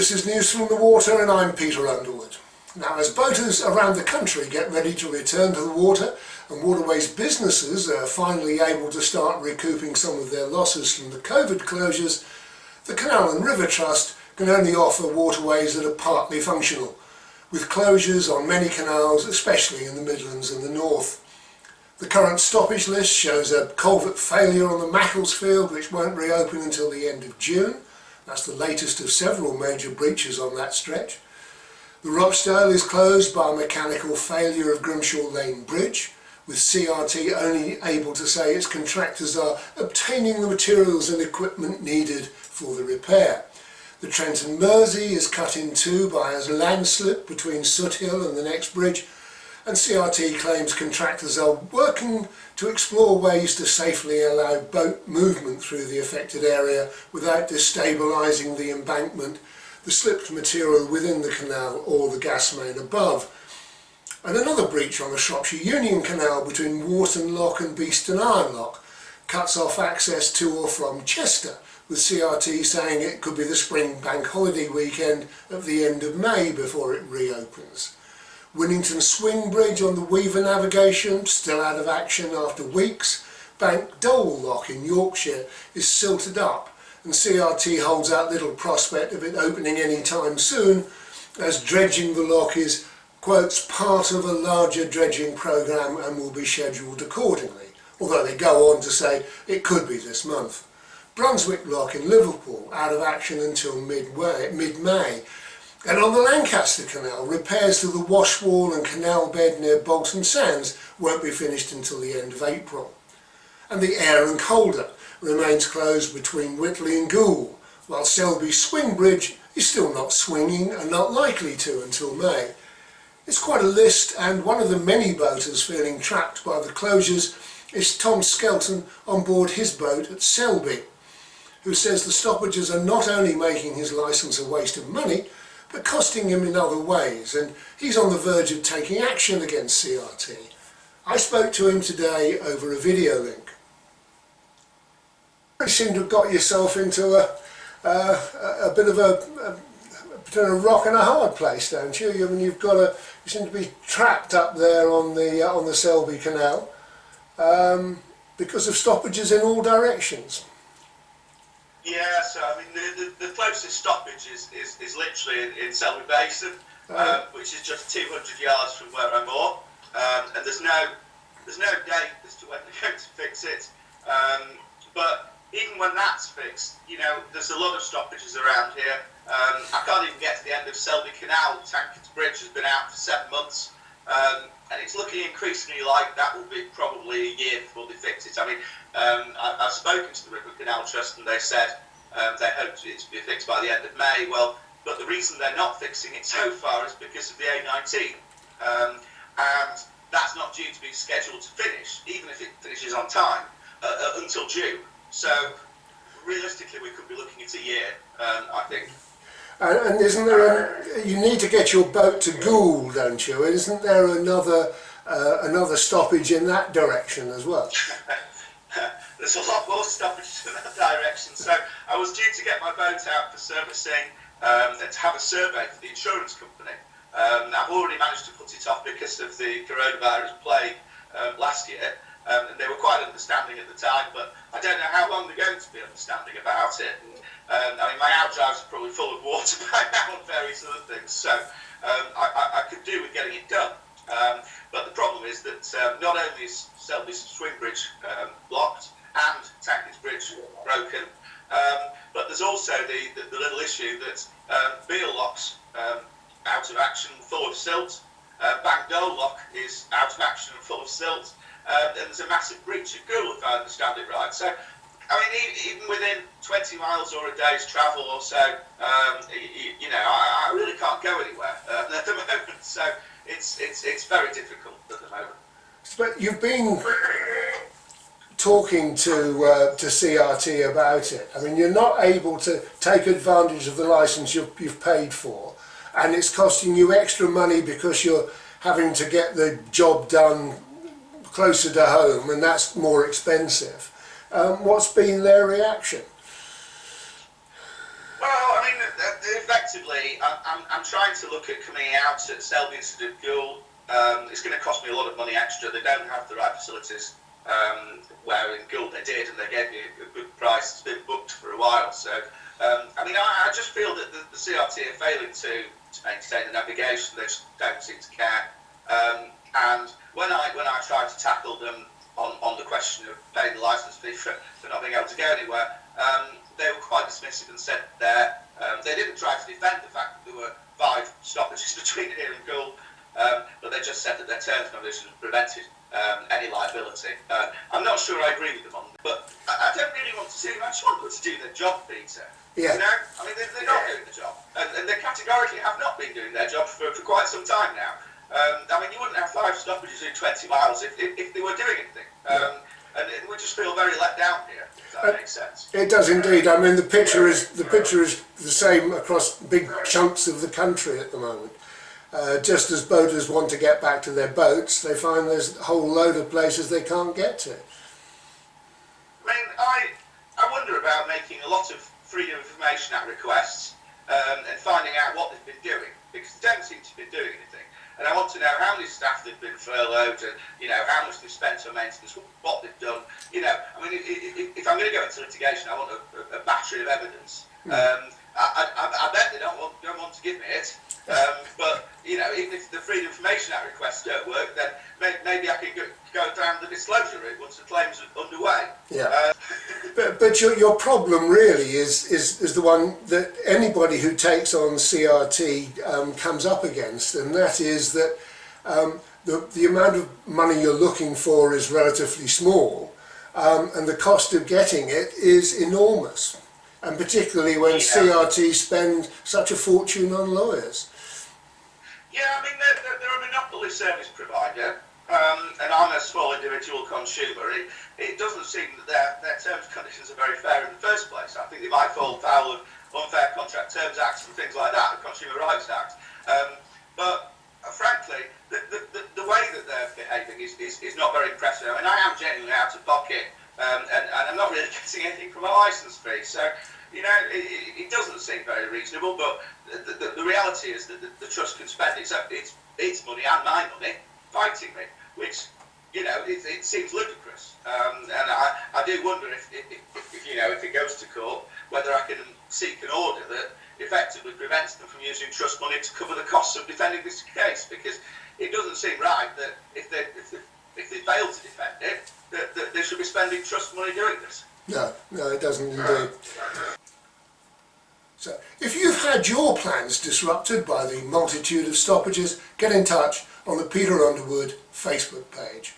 This is News from the Water and I'm Peter Underwood. Now, as boaters around the country get ready to return to the water and Waterways businesses are finally able to start recouping some of their losses from the COVID closures, the Canal and River Trust can only offer waterways that are partly functional, with closures on many canals, especially in the Midlands and the North. The current stoppage list shows a culvert failure on the Macclesfield which won't reopen until the end of June. That's the latest of several major breaches on that stretch. The Rochdale is closed by a mechanical failure of Grimshaw Lane Bridge, with CRT only able to say its contractors are obtaining the materials and equipment needed for the repair. The Trent and Mersey is cut in two by a landslip between Soothill and the next bridge, and CRT claims contractors are working to explore ways to safely allow boat movement through the affected area without destabilising the embankment, the slipped material within the canal or the gas main above. And another breach on the Shropshire Union Canal between Wharton Lock and Beeston Iron Lock cuts off access to or from Chester, with CRT saying it could be the spring bank holiday weekend at the end of May before it reopens. Winnington Swing Bridge on the Weaver Navigation, still out of action after weeks. Bank Dole Lock in Yorkshire is silted up, and CRT holds out little prospect of it opening any time soon, as dredging the lock is, quotes, part of a larger dredging programme and will be scheduled accordingly, although they go on to say it could be this month. Brunswick Lock in Liverpool, out of action until mid-May. And on the Lancaster Canal, repairs to the wash wall and canal bed near Bolton Sands won't be finished until the end of April. And the Ayr and Calder remains closed between Whitley and Goole, while Selby Swing Bridge is still not swinging and not likely to until May. It's quite a list, and one of the many boaters feeling trapped by the closures is Tom Skelton on board his boat at Selby, who says the stoppages are not only making his licence a waste of money, but costing him in other ways, and he's on the verge of taking action against CRT. I spoke to him today over a video link. You seem to have got yourself into a bit of a rock and a hard place, don't you? I mean, you seem to be trapped up there on the Selby Canal because of stoppages in all directions. Yeah, so I mean the closest stoppage is literally in Selby Basin, which is just 200 yards from where I'm moored, and there's no date as to when they're going to fix it. But even when that's fixed, you know, there's a lot of stoppages around here. I can't even get to the end of Selby Canal. Tankers Bridge has been out for 7 months, and it's looking increasingly like that will be probably a year before they fix it. I mean, I've spoken to the River Canal Trust and they said they hope it to be fixed by the end of May. Well, but the reason they're not fixing it so far is because of the A19, and that's not due to be scheduled to finish, even if it finishes on time, until June. So realistically, we could be looking at a year, I think. And isn't there you need to get your boat to Goole, don't you? Isn't there another stoppage in that direction as well? There's a lot more stoppages in that direction. So I was due to get my boat out for servicing and to have a survey for the insurance company. I've already managed to put it off because of the coronavirus plague last year, and they were quite understanding at the time, but I don't know how long they're going to be understanding about it. I mean, my outdrives are probably full of water by now and various other things, so I could do with getting it done. But the problem is that not only is Selby Swing Bridge blocked and Tankers Bridge broken, but there's also the little issue that Beal Lock's out of action and full of silt, Bank Dole Lock is out of action and full of silt, and there's a massive breach at Goole, if I understand it right. So, I mean, even within 20 miles or a day's travel or so, you know, I really can't go anywhere at the moment. So it's very difficult at the moment. But you've been talking to CRT about it. I mean, you're not able to take advantage of the licence you've paid for, and it's costing you extra money because you're having to get the job done closer to home, and that's more expensive. What's been their reaction? Well, I mean, effectively, I'm trying to look at coming out at Selby instead of Gould. It's going to cost me a lot of money extra. They don't have the right facilities. Where in Gould they did, and they gave me a good price. It's been booked for a while. So, I mean, I just feel that the CRT are failing to maintain the navigation. They just don't seem to care. And when I tried to tackle them on the question of paying the licence fee for not being able to go anywhere, they were quite dismissive and said that they didn't try to defend the fact that there were 5 stoppages between here and Gould, but they just said that their terms and conditions prevented any liability. I'm not sure I agree with them on that, but I don't really want to see them. I just want them to do their job, Peter. Yeah. You know, I mean, they're not doing the job, and they categorically have not been doing their job for quite some time now. I mean, you wouldn't have 5 stoppages in 20 miles if they were doing anything. And we just feel very let down here. If that makes sense. It does indeed. I mean, the picture is the same across big chunks of the country at the moment. Just as boaters want to get back to their boats, they find there's a whole load of places they can't get to. I mean, I wonder about making a lot of Freedom of Information Act requests and finding out what they've been doing, because they don't seem to be doing anything. And I want to know how many staff they've been furloughed, and how much they've spent on maintenance, what they've done. I mean, if I'm going to go into litigation, I want a battery of evidence. I bet they don't want to give me it. But even if the Freedom of Information Act requests don't work, then maybe I can go down the disclosure route once the claims are underway. Yeah. But your problem really is the one that anybody who takes on CRT comes up against, and that is that the amount of money you're looking for is relatively small, and the cost of getting it is enormous, and particularly when CRT spend such a fortune on lawyers. Yeah, I mean, they're a monopoly service provider, and I'm a small individual consumer. It doesn't seem that their terms and conditions are very fair in the first place. I think they might fall foul of Unfair Contract Terms Act and things like that, the Consumer Rights Act. But frankly, the way that they're behaving is not very impressive. I mean, I am genuinely out of pocket, and I'm not really getting anything from a licence fee. So, it doesn't seem very reasonable, but the reality is that the trust can spend its money and my money fighting me, which, it seems ludicrous. And I do wonder if it goes to court, whether I can seek an order that effectively prevents them from using trust money to cover the costs of defending this case, because it doesn't seem right that if they fail to defend it, that they should be spending trust money doing this. No, it doesn't indeed. So, if you've had your plans disrupted by the multitude of stoppages, get in touch on the Peter Underwood Facebook page.